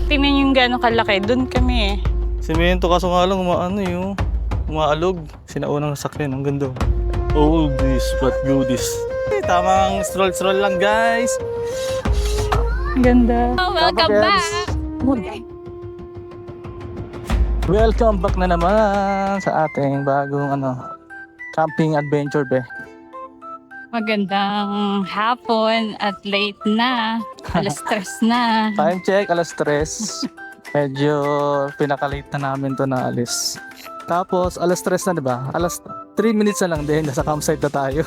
tingnan yung gano'ng kalaki. Doon kami eh. Semento kaso nga lang umaalog. Sinaunang sakyan, ang ganda. All this but goodies. Tamang stroll lang guys. Ang ganda. Welcome back. Welcome back na naman sa ating bagong camping adventure be. Magandang hapon at late na. Alas 3 na. Time check, alas 3. Medyo pinaka-late na namin to na alis. Tapos alas 3 na, diba? Alas 3 minutes na lang din, nasa campsite na tayo.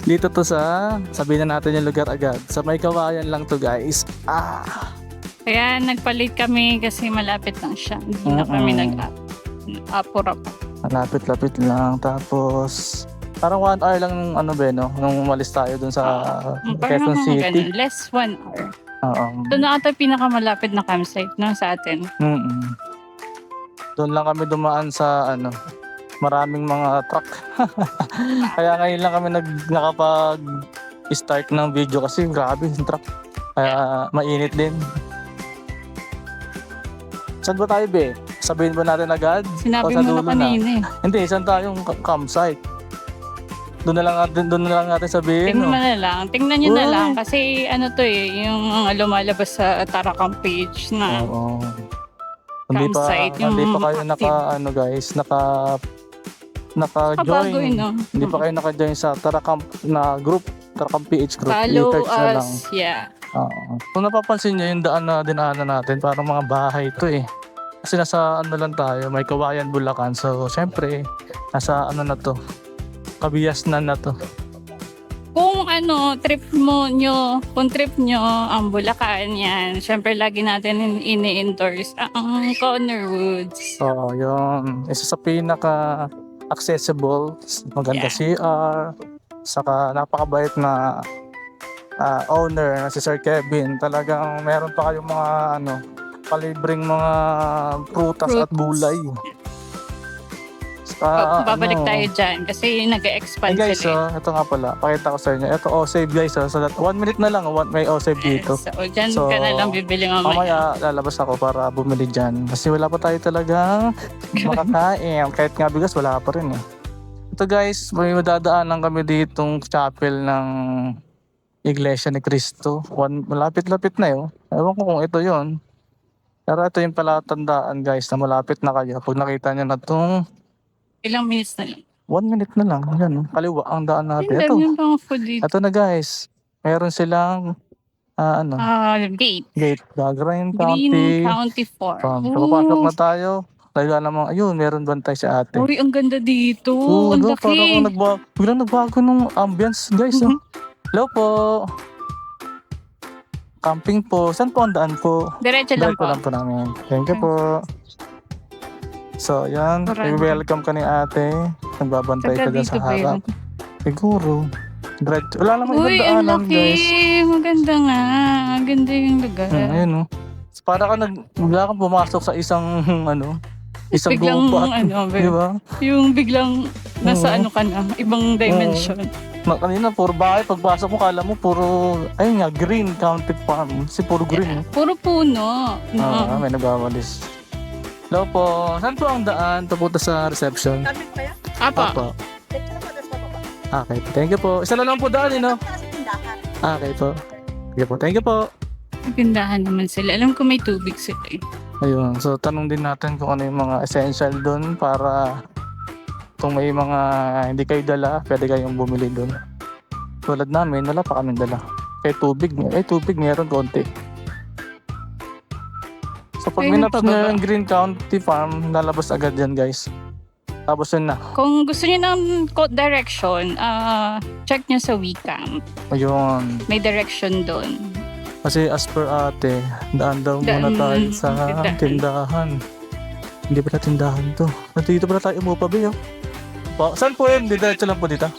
Dito to sabihin na natin yung lugar agad. Sa May Kawayan lang to guys. Kaya nagpalit kami kasi malapit lang siya. Hindi na kami nag-apura pa. Lapit-lapit lang. Tapos parang 1 hour lang nung umalis tayo dun sa Quezon City. Ganun, less 1 hour. Oo. Doon na ata pinakamalapit na campsite no, sa atin. Doon lang kami dumaan sa maraming mga truck. Kaya ngayon lang kami nakapag-start ng video kasi grabe yung truck. Kaya mainit din. Saan ba tayo be? Sabihin ba natin agad? Sinabi o sa mo dulo na kanina eh. Hindi, saan tayong campsite? Doon na lang natin sabihin. Tingnan mo na lang. Tingnan nyo na lang. Kasi yung lumalabas sa Tarakang page na Oo. campsite. Hindi pa kayo naka-join. No? Hindi pa kayo naka-join sa Tarakang na group, Tarakang PH group. Follow I-search na lang. us. Yeah. Kung napapansin nyo yung daan na dinaanan natin, parang mga bahay to eh. Kasi nasa lang tayo, May Kawayan, Bulacan. So, syempre, nasa na to. Kabiasnan na to. Kung trip nyo ang Bulacan yan, syempre lagi natin ini-endorse ang Corner Woods. Oo, yun. Isa sa pinaka-accessible, maganda CR, saka napakabait na owner na si Sir Kevin. Talagang meron pa kayong mga palibreng mga prutas at gulay. Babalik tayo dyan kasi nag-expand guys, sila. ito nga pala, pakita ko sa inyo. Ito O-Save guys, so that 1 minute na lang, may O-Save dito. So dyan ka na lang bibili mamaya. Mamaya lalabas ako para bumili dyan. Kasi wala pa tayo talagang makakain. Kahit nga bigas, wala pa rin eh. Ito guys, may madadaanan kami ditong chapel ng Iglesia ni Cristo. Malapit-lapit na yun. Ewan ko kung ito yon. Pero ito yung palatandaan guys na malapit na kayo. Pag nakita nyo na itong Ilang minutes na lang. 1 minute na lang. Yan, kaliwa ang daan natin. Ito. Yung food dito. Ito na guys. Meron silang Gate. Green Green County Farm. So, papasok na tayo. Talaga namang, ayun, meron bantay si ate. Uy, ang ganda dito. Ang laki. Parang biglang nagbago nung ambience guys. Hello po. Camping po. Saan po ang daan po? Diretso lang po. Lang po namin. Thank you po. So, yan. Welcome ka ni ate. Nagbabantay ka dyan sa harap. Siguro. Wala namang ibang Uy, ang daanan, laki. guys. Maganda nga. Maganda yung lugar. Ayun, So, para ka bigla kang pumasok sa isang, isang biglang, gubat. Di ba? Yung biglang nasa ka na, ibang dimension. Kanina, puro bahay. Pagpasok mo, kala mo puro, ayun nga, Green County Farm. Kasi puro green. Puro puno. May nagwawalis. Hello po. Saan po ang daan? Papunta sa reception. Kapit pa yan? Apa. Okay. Thank you po. Isa na lang po daan, Okay po. Thank you po. Thank you po. Magandahan naman sila. Alam ko may tubig sila eh. Ayun. So, tanong din natin kung ano yung mga essential doon para kung may mga hindi kayo dala, pwede kayong bumili doon. Tulad namin, wala pa kaming dala. Kaya tubig meron konti. So, pag minap nyo yung Green County Farm, lalabas agad yan, guys. Tapos yun na. Kung gusto niyo ng direction, check niyo sa WeCamp. Ayun. May direction doon. Kasi as per ate, daan daw muna tayo sa tindahan. Hindi pala tindahan to. Dito pala tayo umupa, Beo. Saan po yun? Diretso lang po dito.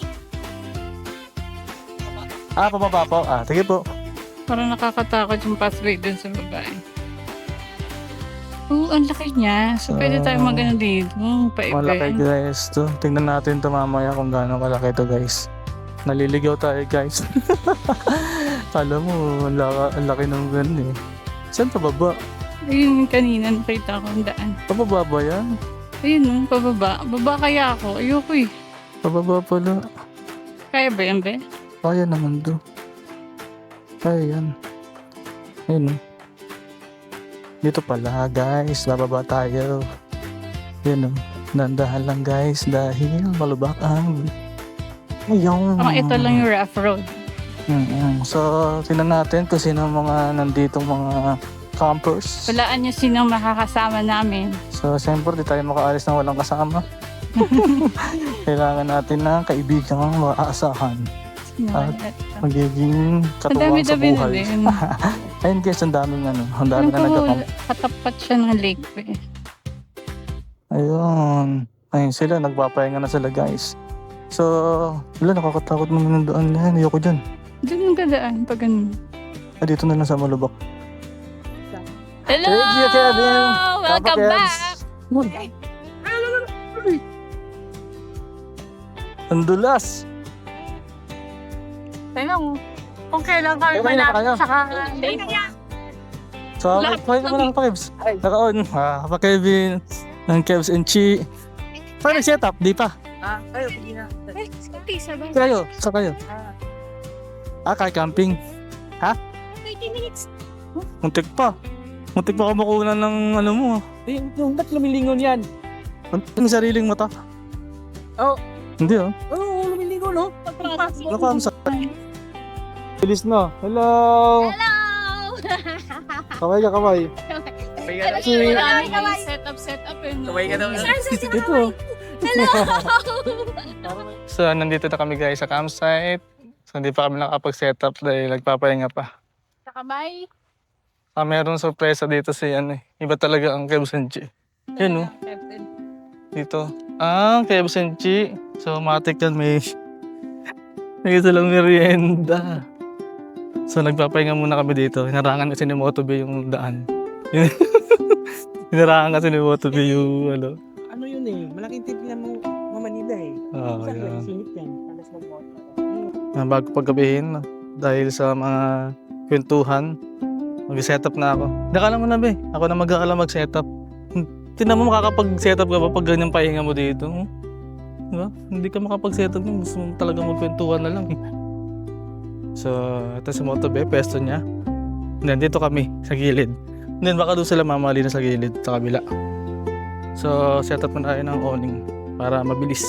Pababa po. Sige po. Parang nakakatakot yung pathway doon sa babae. Ang laki niya. So, pwede tayo mag-ano dito. Malaki guys to. Tingnan natin to mamaya kung gaano kalaki to guys. Naliligaw tayo guys. Alam mo, ang laki ng ganun eh. Saan pababa? Ayun, kanina nakita ko ang daan. Pababa ba yan? Ayun, no, pababa. Baba kaya ako. Ayoko eh. Pababa pala. Kaya ba yan, be? Kaya naman do. Kaya yan. Ayun oh. Dito pala guys, bababa tayo. Yan oh. Nandahan lang guys dahil malubak ang ayun. Ito lang yung rough road. So, tingnan natin kung sino ang mga nanditong mga campers. Walaan nyo sinong makakasama namin. So, siyempre, di tayo makaalis na walang kasama. Kailangan natin ng kaibigang maaasahan. At magiging Ang katuwang sa dami-dami na buhay. din. Ayun guys, ang daming ang dami na nagkakamp. Katapat siya ng lake. Eh. Ayun. Ayun sila, nagpapahinga na sila guys. So, wala, nakakatakot naman ng daan na yan. Ayoko dyan. Diyan yung gadaan pag ganun. Dito na lang sa Malubak. Hello! Thank you, Kevin. Welcome Papa back! Kevs. Ang dulas. Tingnan mo. Kung kailan kami Kailan na kayo? saka late. So, pakita mo lang pa Kevs. Naka-on. Pa Kevin. Ng Kevs and Chi. Paano setup? Di pa. Kayo, hindi na. Kayo. Sa kayo. Kay camping. 30 minutes. Muntik pa. Muntik pa ako makuha ng ano mo. Yung ba't lumilingon yan? Ang sariling mata. Oh. Hindi oh. Oo, lumilingon, no? Ano ka sa bilis na. Hello. Hello! Kamay ka kamay. Setup eh. No? Kaway ka daw. Ito. So, nandito na kami guys sa campsite. So, hindi pa kami nakapag-setup dahil nagpapahinga pa. Sa kamay. Meron sorpresa dito si iba talaga ang Kevs and Chi. Yan oh. Dito. Kevs and Chi. So, matik yan may isa lang merienda. So, nagpapahinga muna kami dito. Hinarangan kasi ni Motobe yung daan. Hinarangan kasi ni Motobe yung Ano yun eh? Malaking tip na mo Manila eh. Oh, Saan ba yeah. yung singit yan? Alas mag-motor. Bago paggabihin, dahil sa mga kwentuhan, mag-setup na ako. Nakala mo na be, ako na mag-aala mag-setup. Tinan mo makakapag-setup ka ba pag ganyan pahinga mo dito? Diba? Hindi ka makapag-setup mo, gusto mo talaga magkwentuhan na lang. So, ito si Motobe, pesto niya. Then dito kami, sa gilid. Then baka doon sila mamali na sa gilid, sa kabila. So, setup mo na tayo ng awning para mabilis.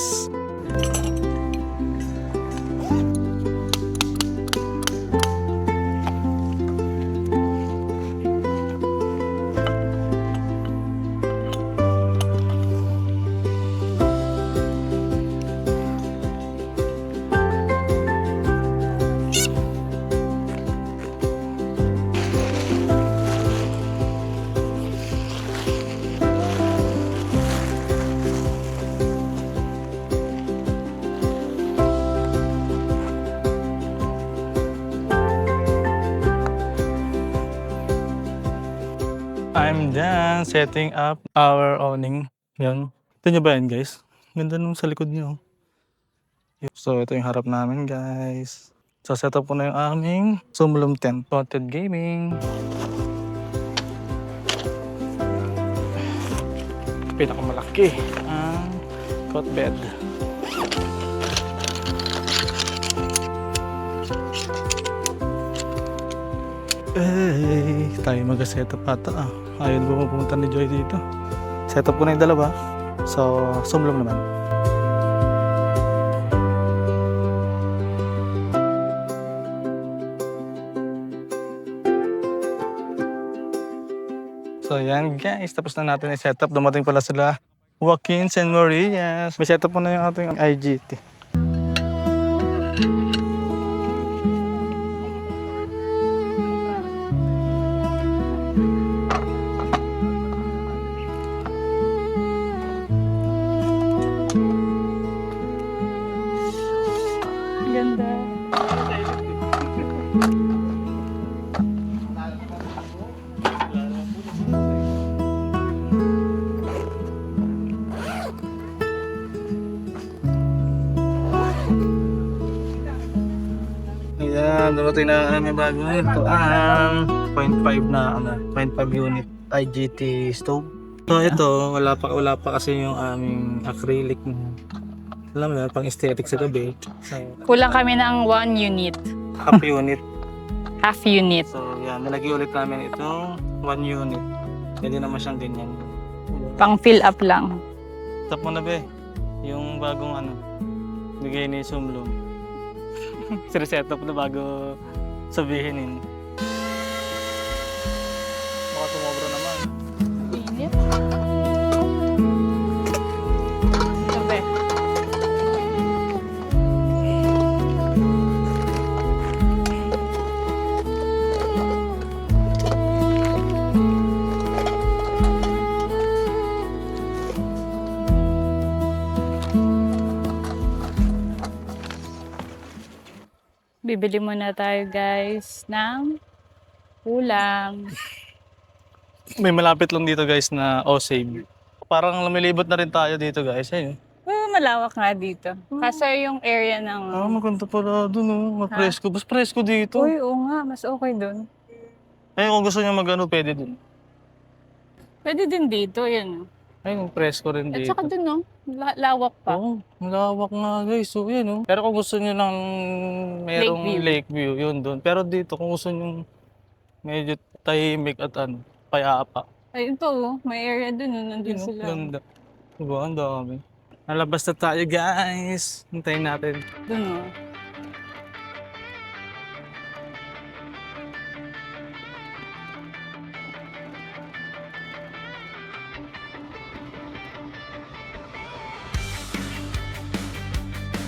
I'm done setting up our awning. Yan. Ito nyo ba yan guys? Ganda nung sa likod nyo. So ito yung harap namin guys. So set up ko na yung aming Sumulong tent. Content gaming. Pinakamalaki ang cot bed. Tayo mag-setup ata Ayaw ba pumunta ni Joy dito? Setup ko na yung dalawa. So, sumulong naman. So, yan guys. Tapos na natin yung setup. Dumating pala sila Joaquin and Marias. May setup mo na yung ating IGT. Ganda. Ayan, dumating na may bago ito. 0.5 na, 0.5 unit IGT stove. So ito, wala pa kasi yung aming acrylic na, alam mo na, pang aesthetic sa gabi. So, Kulang kami ng 1 unit. half unit. Half unit. So yan, nalagay ulit namin itong 1 unit. Pwede naman siyang ganyan. Pang fill up lang. Tap mo na be, yung bagong bigay ni Sumlum. Sireset up na bago sabihin yun. Baka sumobra naman. Init. Sabi. Bibili muna tayo guys ng ulam. May malapit lang dito guys na O-Save. Parang lumilibot na rin tayo dito guys. Ayun. Malawak nga dito. Kasi yung area ng... Maganda pala dun Presko. Mas presko dito. Uy, oo nga. Mas okay dun. Kung gusto niya pwede dun. Pwede din dito. Yan. Ayun, presko rin At dito. saka dun, no? Lawak pa. Oo, malawak nga guys. So, yan Pero kung gusto niyo ng merong lake view, yun dun. Pero dito, kung gusto niyo medyo tahimik at payapa. Ay, ito, may area dun. Nandun sila. Ganda. Diba, ang dami. Nalabas na tayo guys. Hintayin natin. Dun, no?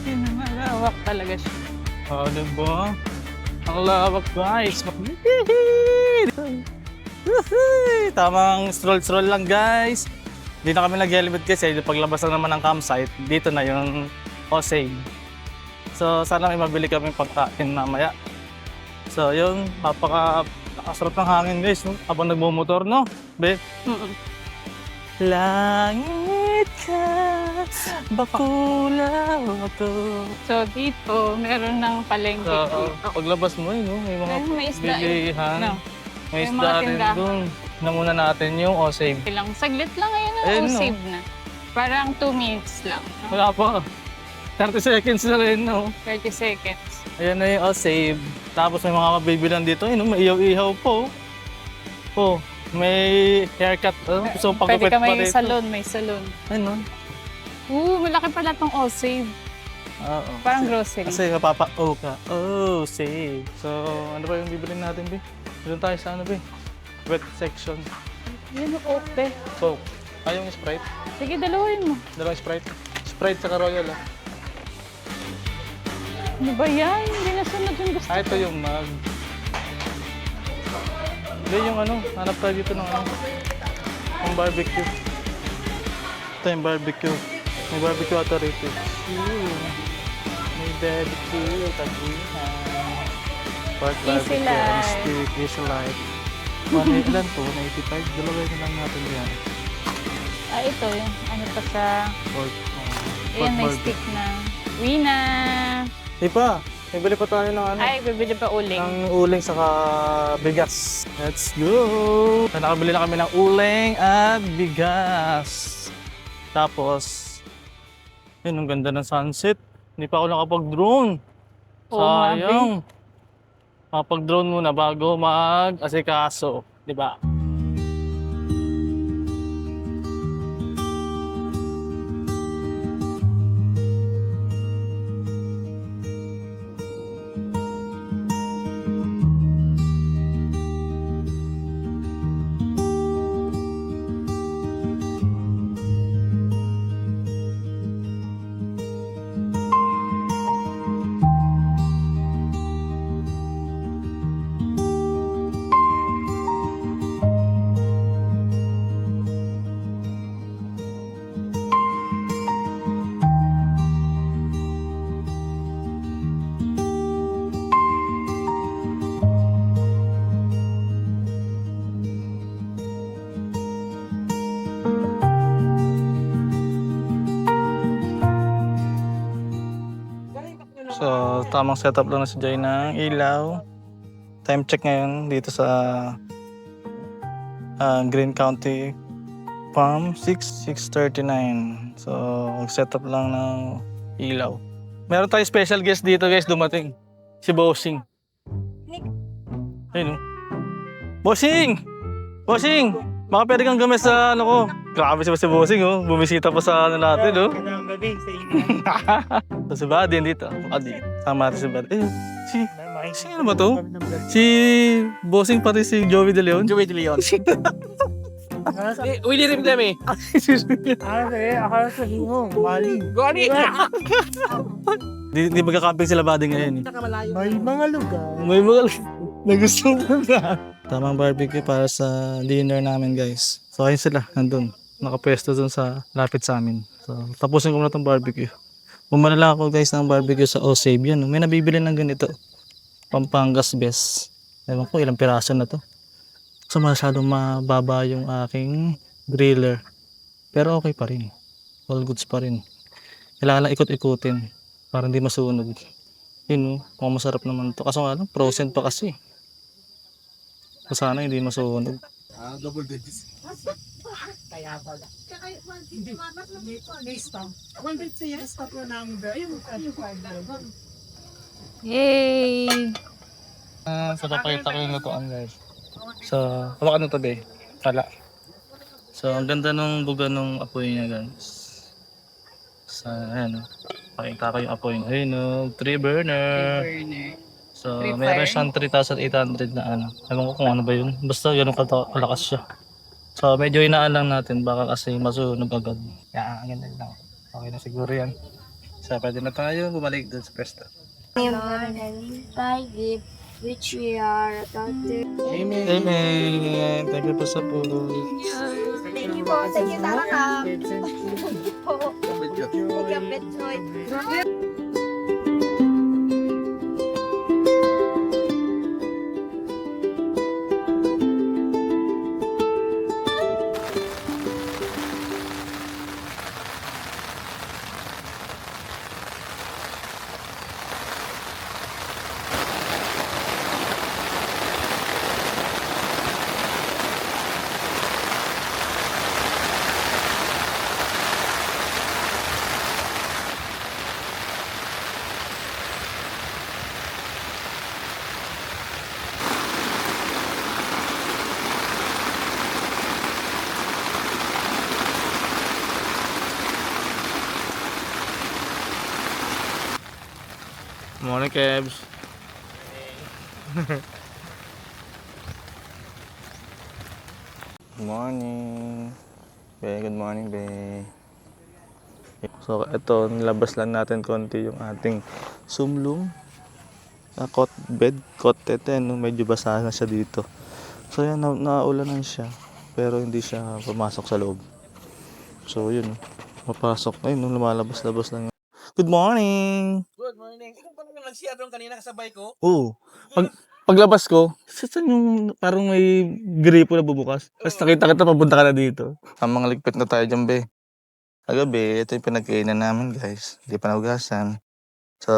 Yun, malawak talaga siya. Diba? Ang lawak guys. Tamang stroll-stroll lang guys. Hindi na kami nag-helmet kasi paglabas lang naman ng campsite, dito na yung O-Save. So sana may mabili kami pagkain mamaya. So yun, napakasarap ng hangin guys, no? Habang nagmumotor, no? Be? Langit ka, bakulaw ako. So, dito, meron ng palengke So, dito. paglabas mo may mga Ayun, may isda. bilihan. No. May May isda mga rin tindahan. doon. Na muna natin yung O-Save. Ilang saglit lang ngayon Ayun, no? save na. Parang 2 minutes lang. No? Wala pa. 30 seconds na rin, no? 30 seconds. Ayan na yung O-Save. Tapos may mga mabibilan dito. May ihaw-ihaw po. Oh, may haircut. So, Pwede pagkupit ka pa may rito. salon, may salon. Ano? Malaki pala itong all-save. Oo. Parang grocery. Kasi mapapa-O ka. O-Save. So, ano ba yung bibilin natin, Be? Doon tayo sa wet section. Yun, ope. So, ayaw yung Sprite. Sige, dalawin mo. Dalawang Sprite. Sprite sa Royal, Ano ba yan? Hindi na sunod yung gusto ito yung mug. Hindi yung hanap tayo dito ng yung barbecue. Ito yung barbecue. May barbecue authority. May barbecue, tagihan. Pork Easy barbecue, life. stick, easy life. Ilan to? 95? Dalawin na lang natin yan. ito yung ano pa sa... Pork, Ayan, may barbecue. stick na. Wina! Ipa, bibili pa tayo ng Ay, bibili pa uling. ng uling saka bigas. Let's go! So, nakabili na kami ng uling at bigas. Tapos, yun, ang ganda ng sunset. Hindi pa ako nakapag-drone. Oo nga, Sayang. Makapag-drone muna bago mag-asikaso. Diba? So, tamang setup lang na si Jay ng ilaw. Time check ngayon dito sa Green County Farm, 6:39. So, mag-setup lang ng ilaw. Meron tayong special guest dito guys, dumating. Si Bossing. Ayun, oh. Bossing! Bossing! Baka pwede kang gamit sa ano ko. Grabe si Bossing, oh. Bumisita pa sa ano natin, oh. Magandang gabi sa inyo. So, si Buddy dito. Buddy. Sama natin si Buddy. Sino ba to? Si Bossing pati si Joey De Leon. Joey De Leon. Willie Rim Demi. Akala sa mo. Wali. Di magka-camping sila Buddy ngayon, eh. May mga lugar. May mga nagusto mo na. Tamang barbecue para sa dinner namin guys. So ayun sila, nandun. Nakapwesto dun sa lapit sa amin. So tapusin ko na itong barbecue. Bumala lang ako guys ng barbecue sa Osave yan. May nabibili ng ganito. Pampangas best. Ewan ko ilang piraso na to. So masyadong mababa yung aking griller. Pero okay pa rin. All goods pa rin. Kailangan lang ikot-ikutin para hindi masunog. Yun kung masarap naman to. Kaso nga lang, frozen pa kasi. So sana hindi masunog. Double digits. Kaya pala. Yay! So papakita ko yung lutuan guys. So, hawakan na to be. Pala. So, ang ganda nung buga nung apoy niya guys. So, ayan. Pakita ko yung apoy niya. Ayun o, 3 burner. So, Free meron fire. siyang 3,800 na ano. Ewan ko kung ano ba yun. Basta ganun kalakas siya. So, medyo inaan lang natin. Baka kasi masunog agad. Yan, ganun lang. Okay na siguro yan. So, pwede na tayo bumalik dun sa pwesto. Lord, and thy gift, which we are about to. Amen. Amen. Thank you po sa po. Thank you po. Thank you, Tarakam. Thank you po. Thank you, Betsoy. Morning, Kebs. Good morning. Good morning, Be. So, ito, nilabas lang natin konti yung ating sumlum. Cot bed, cot tete, no? Medyo basa na siya dito. So, yan, naulanan siya. Pero hindi siya pumasok sa loob. So, yun. Mapasok. Ayun, lumalabas-labas lang. Good morning! Good morning. Ikaw pa naman nag-share doon kanina kasabay ko. Oo. Paglabas ko, saan yung parang may gripo na bubukas? Tapos nakita kita, papunta ka na dito. Ang mga ligpit na tayo dyan, be. Kagabi, ito yung pinagkainan namin, guys. Hindi pa nahugasan. So,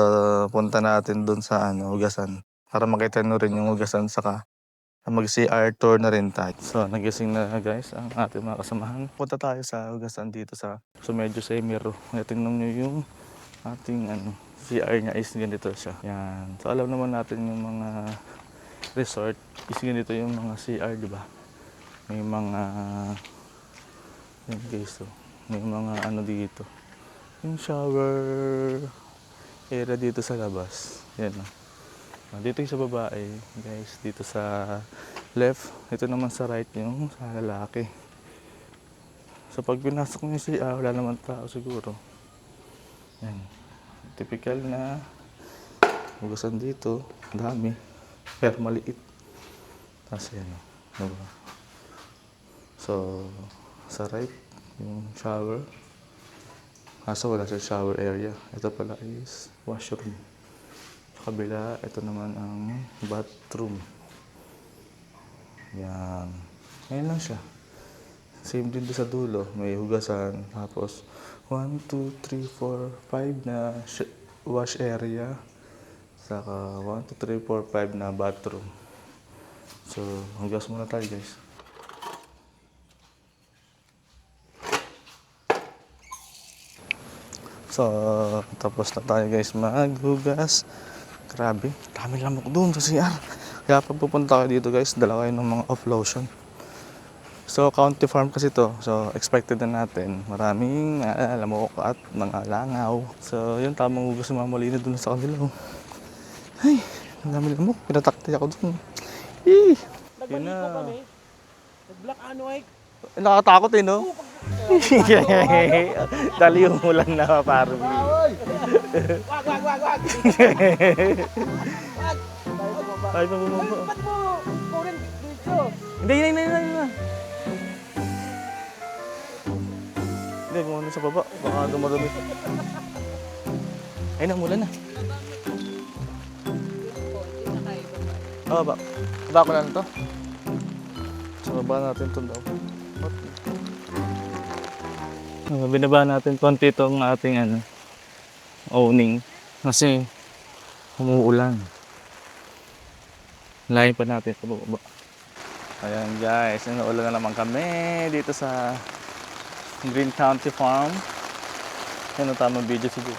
punta natin dun sa hugasan. Para makita nyo rin yung hugasan, saka mag-CR tour na rin tayo. So, nagising na guys ang ating mga kasamahan. Punta tayo sa hugasan dito sa medyo semi-ro. Tingnan nyo yung ating CR niya is ganito siya. Yan. So alam naman natin yung mga resort is ganito yung mga CR, di ba? May mga yung guys, so, may mga dito. Yung shower area dito sa labas. Yan. Dito yung sa babae, guys, dito sa left. Ito naman sa right yung sa lalaki. So pag pinasok mo yung CR, wala naman tao siguro. Yan. Typical na hugasan dito. Dami. Pero maliit. Tapos yan. Diba? So, sa right, yung shower. Kaso wala sa shower area. Ito pala is washroom. Sa kabila, ito naman ang bathroom. Yan. Ngayon lang siya. Same din doon sa dulo. May hugasan. Tapos, 1, 2, 3, 4, 5 na wash area. Saka 1, 2, 3, 4, 5 na bathroom. So, hanggang muna tayo guys. So, tapos na tayo guys maghugas. Grabe, dami lamok doon sa CR. Kaya pag pupunta kayo dito guys, dala kayo ng mga off lotion. So, county farm kasi to. So, expected na natin. Maraming lamok at mga langaw. So, yun, tamang hugas ng mga malina doon sa kanila. Ay, ang dami lamok. Pinatakti ako doon. Eh, yun na. Nag-black ano ay. Nakakatakot eh, no? Dali yung ulan na parang. Wag! Ay, pabumaba. Ba't mo? Foreign dito. Hindi. Hindi, gumano sa baba. Baka dumarami. Ay, namulan na. Ba? Baba ko lang to. Sa baba natin ito daw. Binaba natin konti itong ating awning. Kasi umuulan. Layo pa natin sa baba. Ayan guys, inuulan na naman kami dito sa Green County Farm. Yan ang tamang video siguro.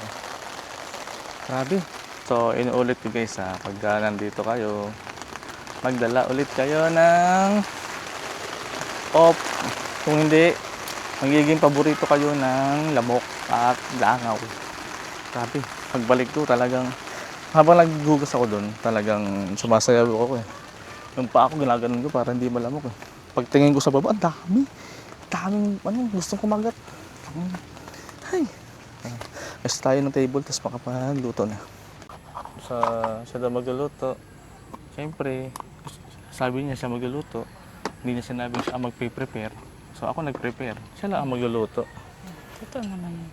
Grabe. So inuulit ko guys pag nandito kayo, magdala ulit kayo ng off. Kung hindi, magiging paborito kayo ng lamok at langaw. Grabe. Pagbalik ko talagang, habang naghugas ako doon, talagang sumasayaw ako eh. Yung pa ako ginaganon ko para hindi malamok eh. Pagtingin ko sa baba, ang daming gustong kumagat. Ay. Ayos tayo ng table, tapos makapagluto na. Siya daw magluluto. Siyempre, sabi niya siya magluluto. Hindi niya sinabing siya ang magpe-prepare. So ako nag-prepare. Siya lang ang magluluto. Ito naman yun.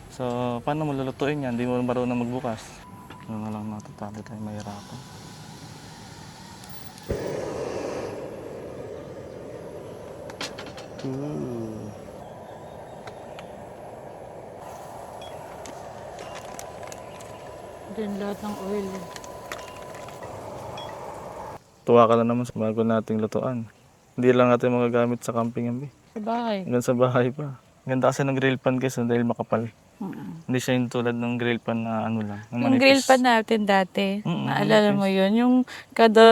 So, paano mo lulutuin yan? Hindi mo marunong magbukas. Ano na lang natin, tabi tayo mahirapan. Din lahat ng oil. Tuwa ka na naman sa bago nating lutuan. Hindi lang natin magagamit sa camping yan. Sa bahay. Hanggang sa bahay pa. Ganda kasi ng grill pan guys dahil makapal. Hindi siya yung tulad ng grill pan na ano lang. Na Yung manipis. grill pan natin dati, naalala manipis. mo yun? Yung kada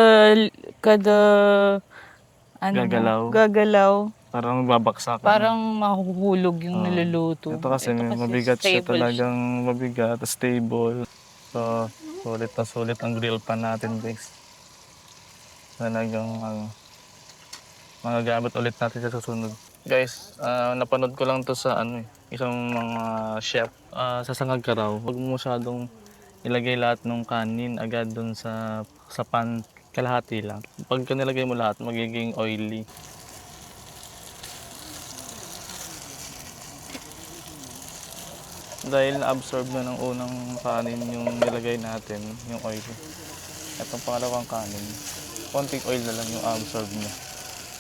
gagalaw. Parang babaksak. Parang mahuhulog yung niluluto. Ito kasi mabigat siya stable talagang mabigat, stable. So, sulit ang grill pan natin guys. Talagang magagamit ulit natin sa susunod. Guys, napanood ko lang to sa isang mga chef sa Sangag Karaw. Huwag mo masyadong ilagay lahat ng kanin agad dun sa pan, kalahati lang. Pag nilagay mo lahat, magiging oily. Dahil na-absorb na ng unang kanin yung nilagay natin, yung oil. Itong pangalawang kanin, konting oil na lang yung absorb niya.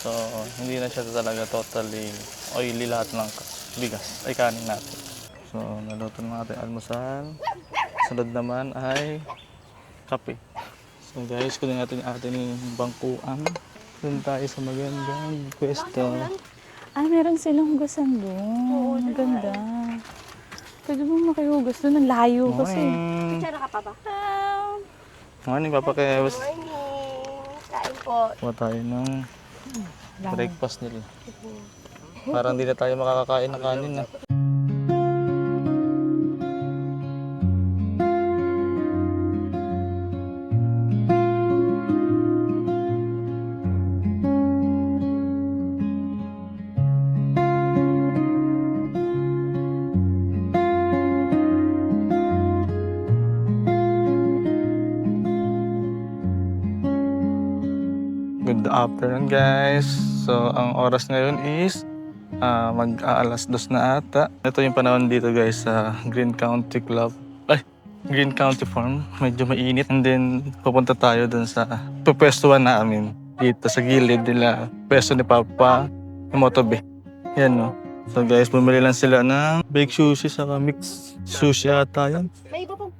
So, hindi na siya talaga totally oily lahat ng bigas, ay kanin natin. So, naluto na natin almusal. Sunod naman ay kape. So guys, kunin natin yung ating bangkuan. Doon tayo sa magandang pwesto. Meron silang hugasan doon. Ang ganda. Pwede mo makihugas doon. Ang layo kasi. Morning! Tsara ka pa ba? Morning, Papa Kev. Morning! Kain po. Kuha tayo ng breakfast nila. Parang hindi na tayo makakakain ng kanin na. Good afternoon guys. So ang oras ngayon is mag-aalas 2 na ata. Ito yung panahon dito guys sa Green County Green County Farm. Medyo mainit. And then pupunta tayo dun sa pupwestuhan namin. Dito sa gilid nila. Pwesto ni Papa. Yung Motobe. Yan no. So guys, bumili lang sila ng baked sushi sa mixed sushi ata yan. May iba pong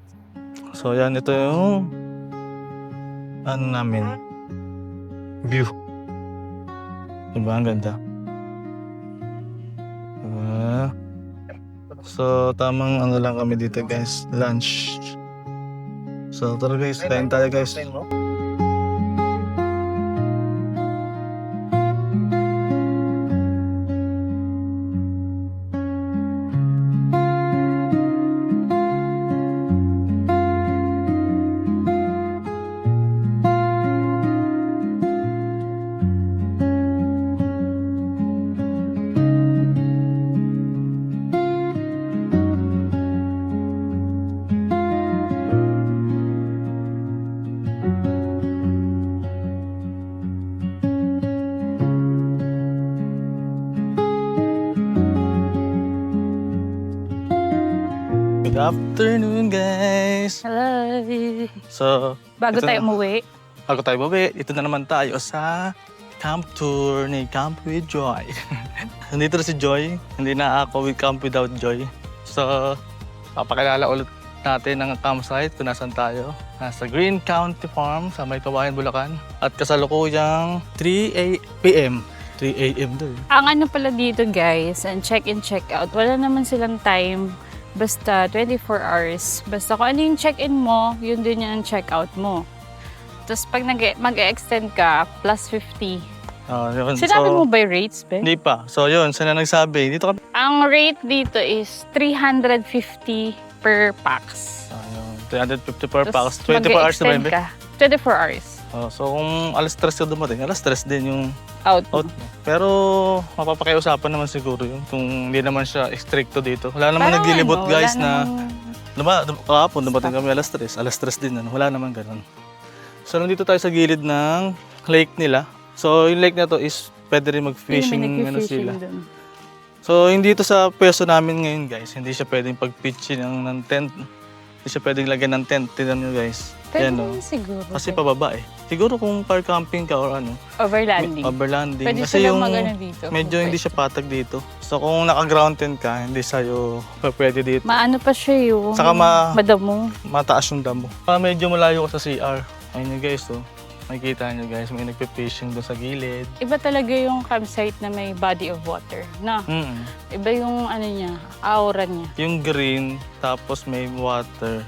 So So yan, ito yung ano namin, view. Diba, ang ganda. So tamang ano lang kami dito guys, lunch. So tara guys, kain tayo guys. Good afternoon guys. Hello. So Bago Ito tayo na. umuwi, bago tayo bawi, ito na naman tayo sa camp tour ni Camp with Joy. Nandito na si Joy, hindi na ako with Camp without Joy. So, papakilala ulit natin ang campsite kung nasan tayo. Nasa Green County Farm sa May Kawayan, Bulacan. At kasalukuyang 3 p.m. 3 a.m. doon. ang ano pala dito guys, ang check-in, check-out, wala naman silang time. Basta 24 hours. Basta kung ano yung check-in mo, yun din yung check-out mo. Tapos pag mag-extend ka, plus 50. Yun. Sinabi mo ba yung rates, Ben? Hindi pa. So yun, sana nagsabi. Dito kami. Ang rate dito is 350 per pax. Yun, 350 per Tapos pax. 24 hours na ba yun? mag-e-extend ka. 24 hours. So kung alas 3 ka dumating, alas 3 din yung Out. out mo. Pero mapapakiusapan naman siguro yun kung hindi naman siya stricto dito. Wala naman Parang naglilibot ano, guys wala na namang- kahapon dumating kami alas 3. Alas 3 din ano. Wala naman ganun. So nandito tayo sa gilid ng lake nila. So yung lake na to is pwede rin mag-fishing Hindi naman ano nag-fishing sila. dun. So hindi ito sa pwesto namin ngayon guys. Hindi siya pwedeng pag-pitchin ng tent. Hindi siya pwedeng lagyan ng tent. Tignan nyo guys. Pwede Ayan, naman siguro. Kasi pababa eh. Siguro kung car camping ka or ano, Overlanding. overlanding. Pwede Kasi silang yung mag-ano dito. medyo hindi siya patag dito. So kung naka-ground tent ka, hindi sa'yo pwede dito. Maano pa siya yung Saka madamo. mataas yung damo. Medyo malayo ka sa CR. Ayun yung guys oh. Makikita nyo guys, may nagpe-fishing doon sa gilid. Iba talaga yung campsite na may body of water. Na, iba yung ano niya, aura niya. Yung green, tapos may water.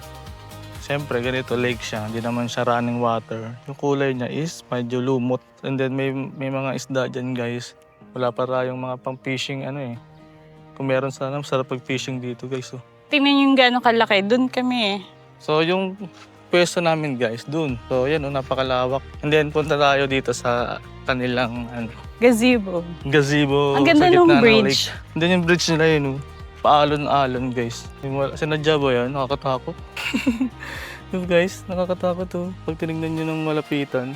Siyempre, ganito lake siya. Hindi naman siya running water. Yung kulay niya is medyo lumot. And then may mga isda dyan guys. Wala pa tayong mga pang-fishing ano eh. Kung meron sana, sarap pag-fishing dito guys. Oh. Tingnan yung gano'ng kalaki. Doon kami eh. So yung pwesto namin guys, dun. So yan, oh, napakalawak. And then punta tayo dito sa kanilang Gazebo. gazebo. Ang ganda sa gitna ng ng bridge. lake. And then yung bridge nila yun, oh, paalon-alon guys. Sinadya ba yan? Nakakatakot. Yung guys, nakakatakot to. Pag tinignan nyo ng malapitan,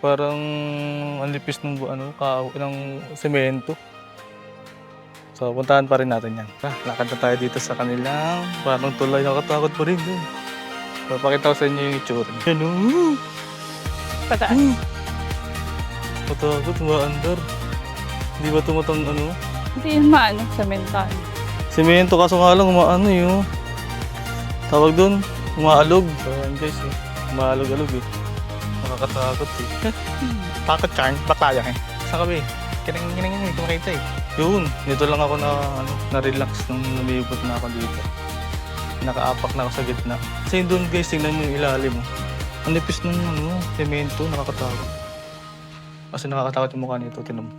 parang ang lipis ng ng semento. So puntahan pa rin natin yan. Lakad na tayo dito sa kanilang parang tulay. Nakakatakot pa rin. Papakita ko sa inyo yung itsura. Yan o. Pataas. Matakot, maandar. Hindi ba tumatang ano? Hindi yun maano sa mental. Semento kaso nga lang umaano yun. Tawag doon, umaalog. So yan guys, umaalog-alog eh. Nakakatakot eh. Takot ka, baklaya eh. Saan kami? Kinang-kinang kumakita eh. Yun, dito lang ako na-relax nung lumibot na ako dito. Nakaapak na ako sa gitna. Kasi doon guys, tingnan nyo yung ilalim mo. Ang nipis ng semento, nakakatakot. Kasi nakakatakot yung mukha nito, tinan mo.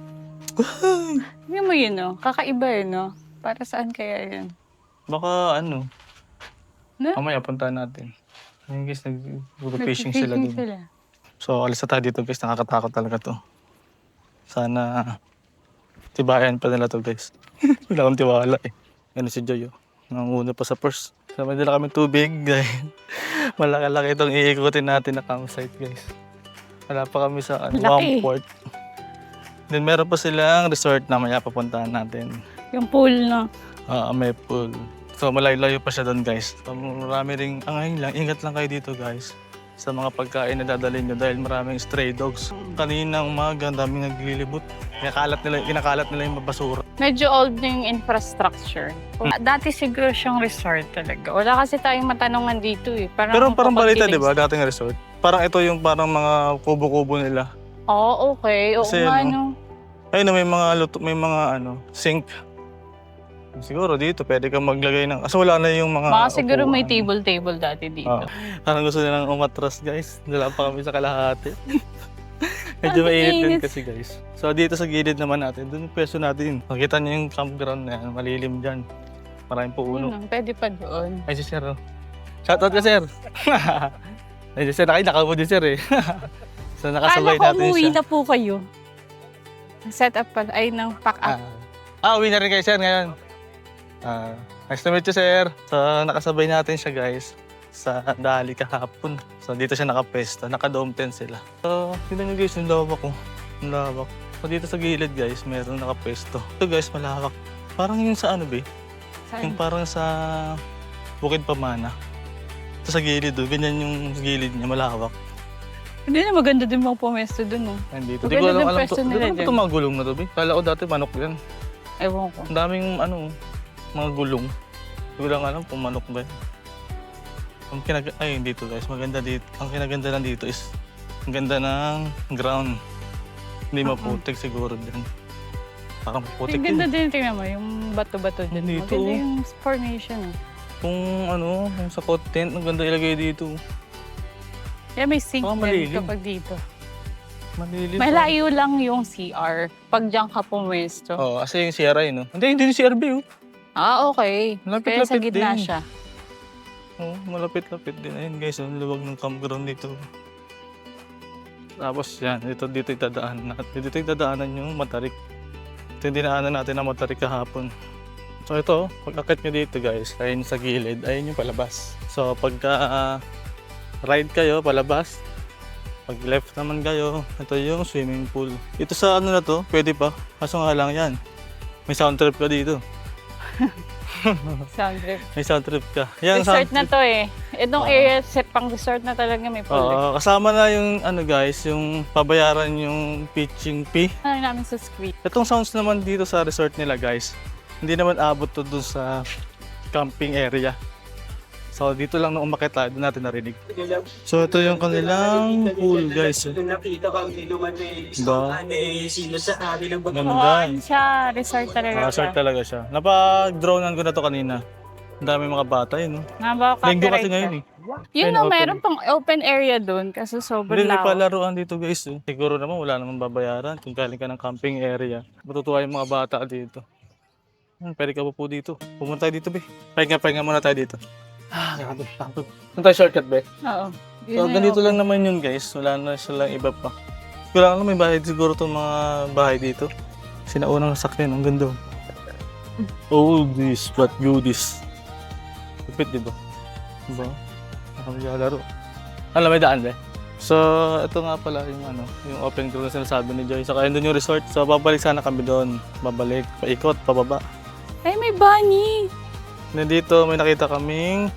Hindi mo yun no? Kakaiba yun no? Para saan kaya yun? Baka ano, No? mamaya puntahan natin. Ayun guys, nag-fishing sila Nag-fishing doon. sila. So, alis na tayo dito guys, nakakatakot talaga to. Sana tibayan pa nila to guys. Wala akong tiwala eh. Ganun si Joy oh. Nanguna pa sa purse. So, may dala kami tubig guys. Malaki-laki itong iikutin natin na campsite guys. Wala pa kami sa Laki. Wamport. Then meron pa silang resort na maya papuntahan natin. Yung pool no? May pool. So malayo-layo pa siya doon guys. So, marami ring, ngayon lang, ingat lang kayo dito guys. sa mga pagkain na dadalhin nyo dahil maraming stray dogs. Kaninang umaga, ang daming naglilibot. Kinakalat nila yung basura. Medyo old na yung infrastructure. Dati siguro siyang resort talaga. Wala kasi tayong matanungan dito eh. Pero parang balita, kapag di ba, dating resort? Parang ito yung parang mga kubo-kubo nila. Oo, okay. Oo Kasi, nga, no? no. Ayun, may mga sink. Siguro dito, pwede kang maglagay ng... Kasi wala na yung mga... Baka siguro may upuan. table dati dito. Oo. Parang gusto nilang umatras, guys. Wala pa kami sa kalahati. Medyo mainit din Mainit. kasi, guys. So, dito sa gilid naman natin, doon yung pwesto natin. Nakita niyo yung campground na yan, malilim dyan. Maraming puuno. Yun, pwede pa doon. Ay, si Sir. Oh. Shoutout ka, Sir. Ay, si Sir, nakita mo din, Sir, eh. So, nakasabay Kala ko natin umuwi siya. na po kayo. Set up pala. Ay, ng pack up. Uwi na rin kayo, Sir, ngayon. Nice to meet you, Sir. So, nakasabay natin siya, guys, sa Dali kahapon. So, dito siya nakapesta. Naka-dome tent sila. So, tignan nyo, guys, yung lawak ko. Yung lawak. So, dito sa gilid, guys, meron nakapesto. Ito, guys, malawak. Parang yung sa ano, be? Yung Saan? parang sa Bukid Pamana. Ito sa gilid, oh. Ganyan yung gilid niya, malawak. Hindi na maganda din mga pumesto doon, no? Nandito. Maganda Di ko alam yung to. pwesto Di ko nila alam dyan. ito mga gulong na to, be. Kala ko dati manok yan. Ewan ko. Ang daming mga gulong. Hindi ko lang alam kung manok ba. Ay, dito guys, maganda dito. Ang kinaganda lang dito is, ang ganda ng ground. Hindi maputik siguro din. Parang maputik Ang ganda din. din, tingnan mo, yung bato-bato dyan. Dito, Maganda oh. yung formation, eh. Kung yung sa content, ang ganda ilagay dito. Kaya may sink Baka din malilim. kapag dito. Malilim. Malayo lang yung CR pag diyan ka pumesto. Oo, kasi yung CRI, no? Hindi yung CRB, oh. Ah, okay. Kaya sa Lapit-lapit gitna din. siya. Oo, malapit-lapit din. Ayun guys, ang luwag ng campground dito. Tapos yan, dito itadaanan natin. Dito itadaanan yung Matarik. Ito yung dinaanan natin ng Matarik kahapon. So ito, pag-akit nyo dito guys, ayun sa gilid, ayun yung palabas. So pagka ride kayo, palabas. Pag left naman kayo, ito yung swimming pool. Ito sa ano na to, pwede pa. Kaso nga lang yan. May sound trip ka dito. Sound trip. May sound trip ka. Yan, Resort sound na trip. to eh. Itong area set pang resort na talaga may pool. eh. Oo, kasama na yung guys, yung pabayaran yung pitching fee. Ano namin sa screen. Itong sounds naman dito sa resort nila guys, hindi naman abot to dun sa camping area. So dito lang nung umakyat tayo, doon natin narinig. So ito yung kanilang pool guys. Nakita ko ang inuman eh. Ba? Sino sa amin ang Oo, Ganda. ano siya. Resort talaga Resort siya. talaga siya. Napag-dronean ko na to kanina. Ang dami mga bata yun. No? Naba, Linggo copyright kasi ka. ngayon eh. Yun Ayun, na, open. meron pang open area doon kasi sobrang Hindi, may lawak. palaruan dito guys. Oh. Siguro naman wala namang babayaran kung galing ka ng camping area. Matutuwa yung mga bata dito. Pwede ka po dito. Pumunta tayo dito, be. Pahinga muna tayo dito. Grabe. Saan tayo shortcut, be? Oo. So, ganito lang naman yun, guys. Wala na silang iba pa. Wala lang may bahay siguro itong mga bahay dito. Sinaunang sakyan. Ang ganda. All this, but goodies. Lupit, di ba? Diba? Nakamalaro. Alam, may daan, be. So, ito nga pala yung yung open ground na sinasabi ni Joy. Saka yun doon yung resort. So, babalik sana kami doon. Babalik, paikot, pababa. Ay, may bunny! Nandito, may nakita kaming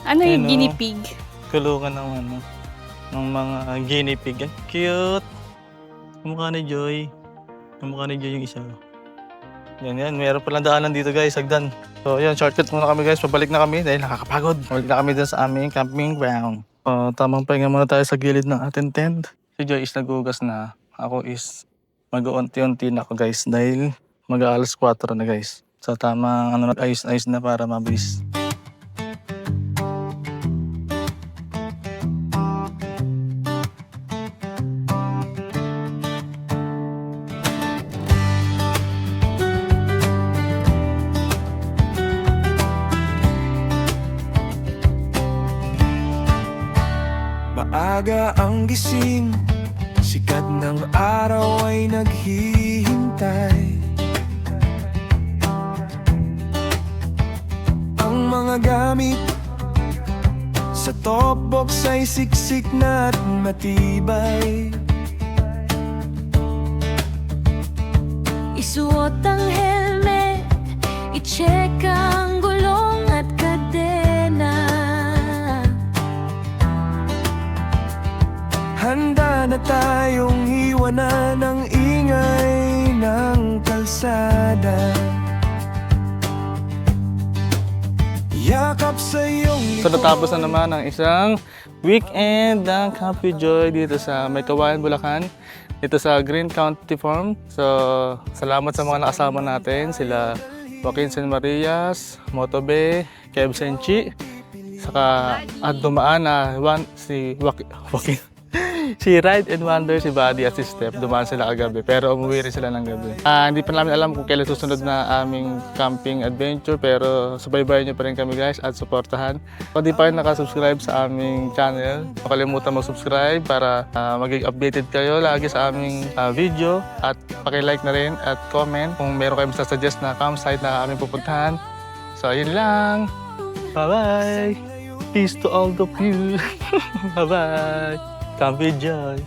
Ano yung Ano? guinea pig? kulungan ng mga guinea pig. Ang cute! Ang mukha ni Joy. Ang mukha ni Joy yung isa. Yan. Meron palang daanan dito guys, hagdan. So, yan, shortcut muna kami guys. Pabalik na kami dahil nakakapagod. Pabalik na kami dun sa aming camping ground. Tamang pahinga muna tayo sa gilid ng ating tent. Si Joy is nagugas na. Ako is mag-unti-unti na ako guys dahil mag-aalas 4 na guys. So tamang ayos na para mabilis. Maaga ang gising, sikat ng araw ay naghihintay. Ang mga gamit sa top box ay siksik na at matibay. Isuot ang helmet, i-check ang gulong at kadena. Handa na tayong iwanan ang ingay ng kalsada. Yakap sa iyong So natapos na naman ang isang weekend ng Camp with Joy dito sa May Kawayan, Bulacan. Dito sa Green County Farm. So salamat sa mga nakasama natin. Sila Joaquin San Marias, Motobe, Kev Senchi, saka at dumaan na si Joaquin. Si Ride and Wonder, si Buddy at si Steph, dumaan sila kagabi. Pero umuwi rin sila ng gabi. Hindi pa namin alam kung kailan susunod na aming camping adventure. Pero subaybayan nyo pa rin kami guys at supportahan. Kung di pa rin nakasubscribe sa aming channel, huwag kalimutan mag-subscribe para maging updated kayo lagi sa aming video. At paki-like na rin at comment kung meron kayong sasuggest na campsite na aming pupuntahan. So yun lang. Bye-bye! Peace to all of you! Bye-bye! Camp with Joy!